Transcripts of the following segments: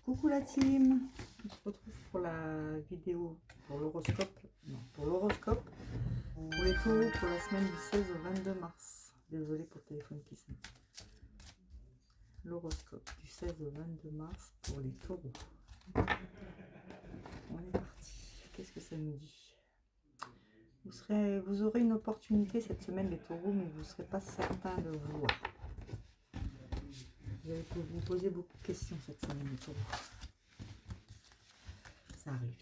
Coucou la team, on se retrouve pour la vidéo pour l'horoscope, pour l'horoscope pour les taureaux pour la semaine du 16 au 22 mars. Désolée pour le téléphone qui sonne. L'horoscope du 16 au 22 mars pour les taureaux. On est parti. Qu'est-ce que ça nous dit? Vous aurez une opportunité cette semaine les taureaux, mais vous ne serez pas certain de vouloir. Vous allez vous poser beaucoup de questions cette semaine les taureaux. Ça arrive.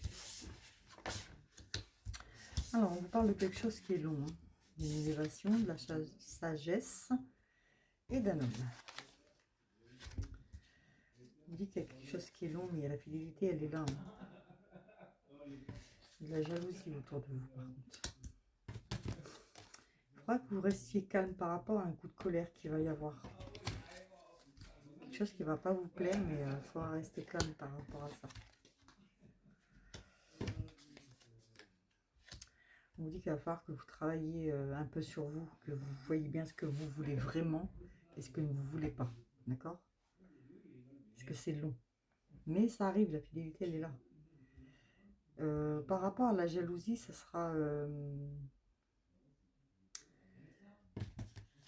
Alors, on vous parle de quelque chose qui est long, hein. D'une élévation, de la sagesse et d'un homme. On dit qu'il y a quelque chose qui est long, mais la fidélité, elle est là. Hein. De la jalousie autour de vous, par contre. Il faudra que vous restiez calme par rapport à un coup de colère qu'il va y avoir. Quelque chose qui ne va pas vous plaire, mais il faudra rester calme par rapport à ça. On vous dit qu'il va falloir que vous travailliez un peu sur vous, que vous voyez bien ce que vous voulez vraiment et ce que vous ne voulez pas. D'accord? Parce que c'est long. Mais ça arrive, la fidélité, elle est là. Par rapport à la jalousie, ce sera...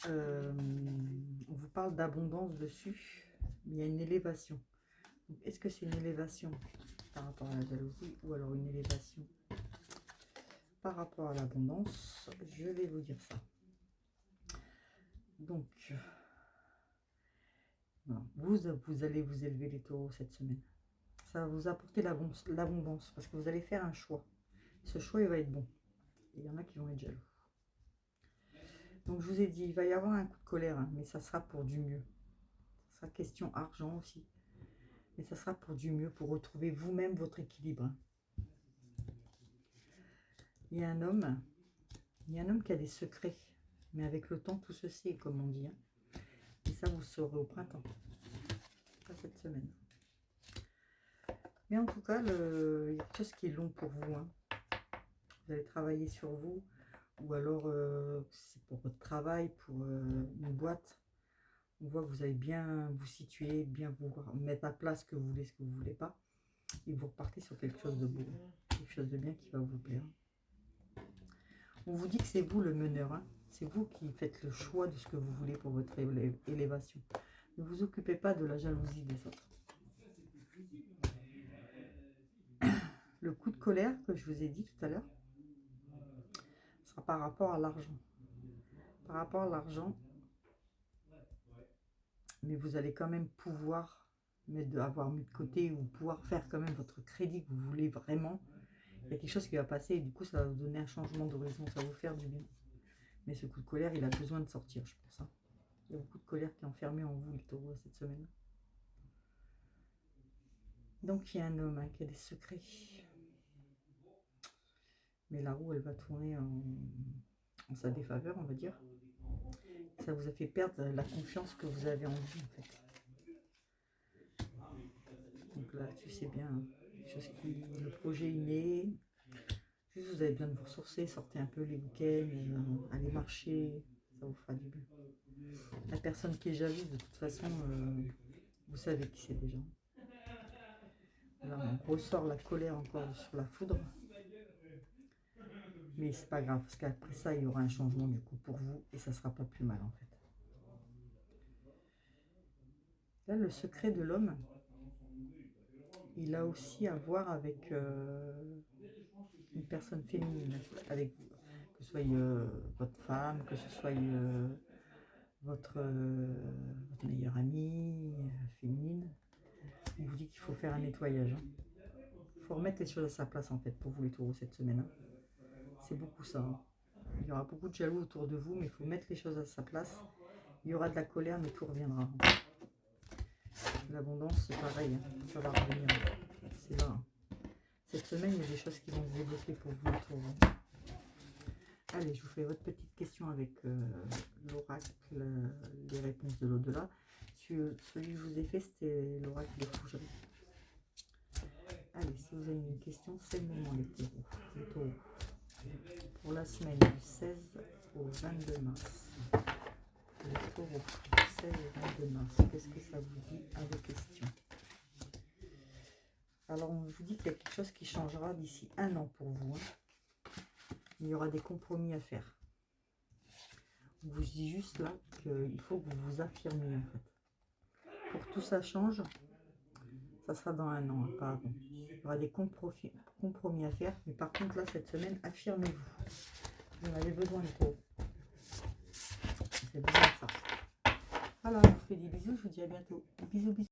on vous parle d'abondance dessus, mais il y a une élévation. Est-ce que c'est une élévation par rapport à la jalousie ou alors une élévation par rapport à l'abondance? Je vais vous dire ça. Donc, voilà. Vous allez vous élever les taureaux cette semaine. Ça va vous apporter l'abondance parce que vous allez faire un choix. Ce choix, il va être bon. Et il y en a qui vont être jaloux. Donc, je vous ai dit, il va y avoir un coup de colère, hein, mais ça sera pour du mieux. Ça sera question argent aussi. Mais ça sera pour du mieux, pour retrouver vous-même votre équilibre. Il y a un homme qui a des secrets. Mais avec le temps, tout se sait, comme on dit. Hein. Et ça, vous le saurez au printemps. Pas cette semaine. Mais en tout cas, il y a quelque chose qui est long pour vous. Hein. Vous allez travailler sur vous. Ou alors, c'est pour votre travail, pour une boîte. On voit que vous allez bien vous situer, bien vous mettre à place ce que vous voulez, ce que vous ne voulez pas. Et vous repartez sur quelque chose de beau. Quelque chose de bien qui va vous plaire. On vous dit que c'est vous le meneur. Hein. C'est vous qui faites le choix de ce que vous voulez pour votre élévation. Ne vous occupez pas de la jalousie des autres. Le coup de colère que je vous ai dit tout à l'heure sera par rapport à l'argent. Par rapport à l'argent, mais vous allez quand même pouvoir avoir mis de côté ou pouvoir faire quand même votre crédit que vous voulez vraiment. Il y a quelque chose qui va passer et du coup ça va vous donner un changement d'horizon, ça va vous faire du bien. Mais ce coup de colère, il a besoin de sortir, je pense. Hein. Il y a beaucoup de colère qui est enfermée en vous, les taureaux, cette semaine. Donc il y a un homme qui a des secrets. Mais la roue, elle va tourner en sa défaveur, on va dire. Ça vous a fait perdre la confiance que vous avez en vous, en fait. Donc là, tu sais bien, hein, le projet est né. Juste, vous avez besoin de vous ressourcer, sortez un peu les week-ends, allez marcher, ça vous fera du bien. La personne qui est jalouse, de toute façon, vous savez qui c'est déjà. Là, on ressort la colère encore sur la foudre. Mais c'est pas grave, parce qu'après ça, il y aura un changement du coup pour vous, et ça sera pas plus mal en fait. Là, le secret de l'homme, il a aussi à voir avec une personne féminine, avec vous. Que ce soit votre femme, que ce soit votre meilleure amie féminine. On vous dit qu'il faut faire un nettoyage. Hein. Il faut remettre les choses à sa place en fait pour vous les taureaux cette semaine. Hein. C'est beaucoup ça. Hein. Il y aura beaucoup de jaloux autour de vous, mais il faut mettre les choses à sa place. Il y aura de la colère, mais tout reviendra. L'abondance, c'est pareil. Hein. Ça va revenir. C'est là. Hein. Cette semaine, il y a des choses qui vont se débloquer pour vous les taureaux. Allez, je vous fais votre petite question avec l'oracle, les réponses de l'au-delà. Celui que je vous ai fait, c'était l'oracle de Fougerie. Allez, si vous avez une question, c'est le moment, les taureaux. Les taureaux. Pour la semaine du 16 au 22 mars. Les taureaux, du 16 au 22 mars. Qu'est-ce que ça vous dit à vos questions? Alors, on vous dit qu'il y a quelque chose qui changera d'ici 1 an pour vous. Hein. Il y aura des compromis à faire. On vous dit juste là qu'il faut que vous vous affirmiez, en fait. Pour que tout ça change, ça sera dans 1 an, hein, pas avant. Il y aura des compromis à faire. Mais par contre, là, cette semaine, affirmez-vous. Vous en avez besoin de trop. C'est besoin de ça. Voilà, je vous fais des bisous. Je vous dis à bientôt. Bisous, bisous.